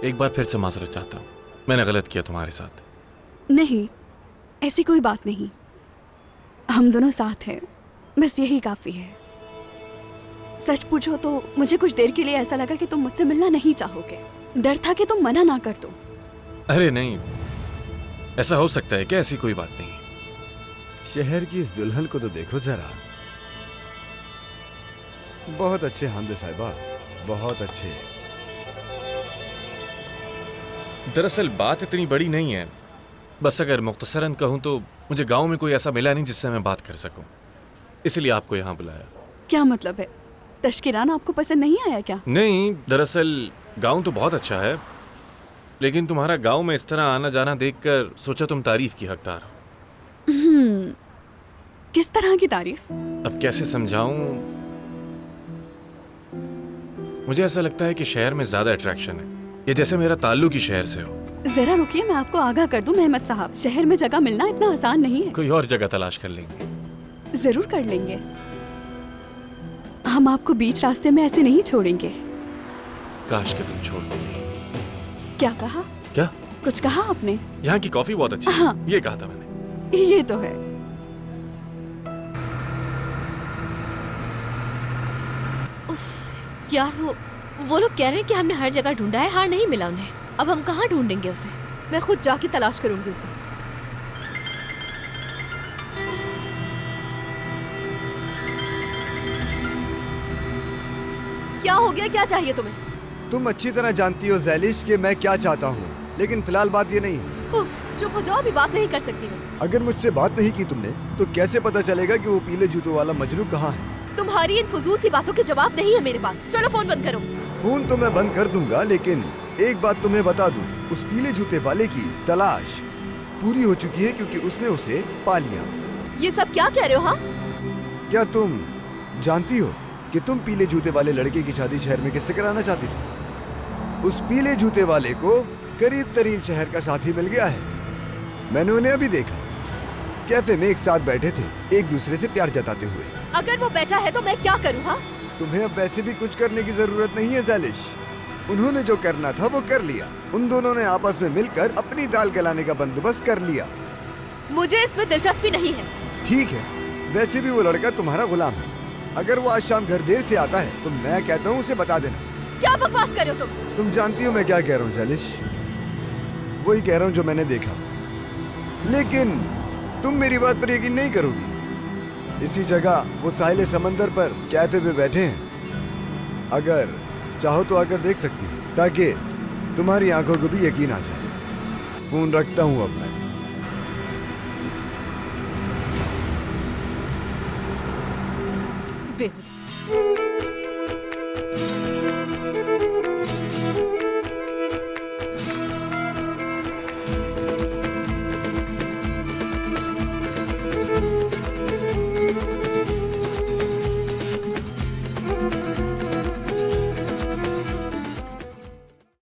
एक बार फिर से माजरत चाहता हूँ, मैंने गलत किया तुम्हारे साथ। नहीं, ऐसी कोई बात नहीं। हम दोनों साथ हैं, बस यही काफी है। सच पूछो तो मुझे कुछ देर के लिए ऐसा लगा कि तुम मुझसे मिलना नहीं चाहोगे। डर था कि तुम मना ना कर दो। अरे नहीं, ऐसा हो सकता है क्या? ऐसी कोई बात नहीं। शहर की इस दुल्हन को तो देखो जरा। बहुत अच्छे हांदे साहिबा, बहुत अच्छे। दरअसल बात इतनी बड़ी नहीं है, बस अगर मुख्तसरन कहूँ तो मुझे गांव में कोई ऐसा मिला नहीं जिससे मैं बात कर सकूं, इसलिए आपको यहाँ बुलाया। क्या मतलब है? तशकीरान आपको पसंद नहीं आया क्या? नहीं, दरअसल गांव तो बहुत अच्छा है, लेकिन तुम्हारा गांव में इस तरह आना जाना देखकर सोचा तुम तारीफ की हकदार हो। किस तरह की तारीफ? अब कैसे समझाऊं? मुझे ऐसा लगता है कि शहर में ज्यादा अट्रैक्शन है, ये जैसे मेरा ताल्लुक ही शहर से हो। जरा रुकिए, मैं आपको आगाह कर दूं मेहमद साहब, शहर में जगह मिलना इतना आसान नहीं है। कोई और जगह तलाश कर लेंगे। जरूर कर लेंगे। हम आपको बीच रास्ते में ऐसे नहीं छोड़ेंगे। काश कि तुम छोड़ देती। क्या कहा? क्या? कुछ कहा आपने? यहाँ की कॉफी बहुत अच्छी है। हाँ। ये कहा था मैंने। ये तो है। यार वो लोग कह रहे हैं कि हमने हर जगह ढूंढा है, हार नहीं मिला उन्हें। अब हम कहाँ ढूंढेंगे उसे? मैं खुद जाके तलाश करूंगी उसे। क्या हो गया? क्या चाहिए तुम्हें? तुम अच्छी तरह जानती हो ज़ैलिश कि मैं क्या चाहता हूँ, लेकिन फिलहाल बात ये नहीं है। उफ, चुप हो जाओ, अभी बात नहीं कर सकती मैं। अगर मुझसे बात नहीं की तुमने तो कैसे पता चलेगा कि वो पीले जूतों वाला मजनू कहाँ है? तुम्हारी इन फजूल सी बातों के जवाब नहीं है मेरे पास। चलो फोन बंद करो। फोन तो मैं बंद कर दूंगा, लेकिन एक बात तुम्हें बता दूं, उस पीले जूते वाले की तलाश पूरी हो चुकी है क्योंकि उसने उसे पा लिया। ये सब क्या कह रहे हो? हाँ, क्या तुम जानती हो कि तुम पीले जूते वाले लड़के की शादी शहर में किससे कराना चाहती थी? उस पीले जूते वाले को करीब तरीन शहर का साथी मिल गया है। मैंने उन्हें अभी देखा, कैफे में एक साथ बैठे थे, एक दूसरे से प्यार जताते हुए। अगर वो बैठा है तो मैं क्या करूँ? हाँ, तुम्हें अब वैसे भी कुछ करने की जरूरत नहीं है ज़ैलिश। उन्होंने जो करना था वो कर लिया। उन दोनों ने आपस में मिलकर अपनी दाल गलाने का बंदोबस्त कर लिया। मुझे इसमें दिलचस्पी नहीं है। ठीक है, वैसे भी वो लड़का तुम्हारा गुलाम है। अगर वो आज शाम घर देर से आता है तो मैं कहता हूँ उसे बता देना। क्या बकवास कर रहे हो तुम? तुम जानती हो मैं क्या कह रहा हूँ ज़ैलिश? वही कह रहा हूँ जो मैंने देखा, लेकिन तुम मेरी बात पर यकीन नहीं करोगी। इसी जगह वो साहिल समंदर पर कैफे पे बैठे हैं। अगर चाहो तो आकर देख सकती हो, ताकि तुम्हारी आंखों को भी यकीन आ जाए। फोन रखता हूँ अब मैं। बेवकूफ।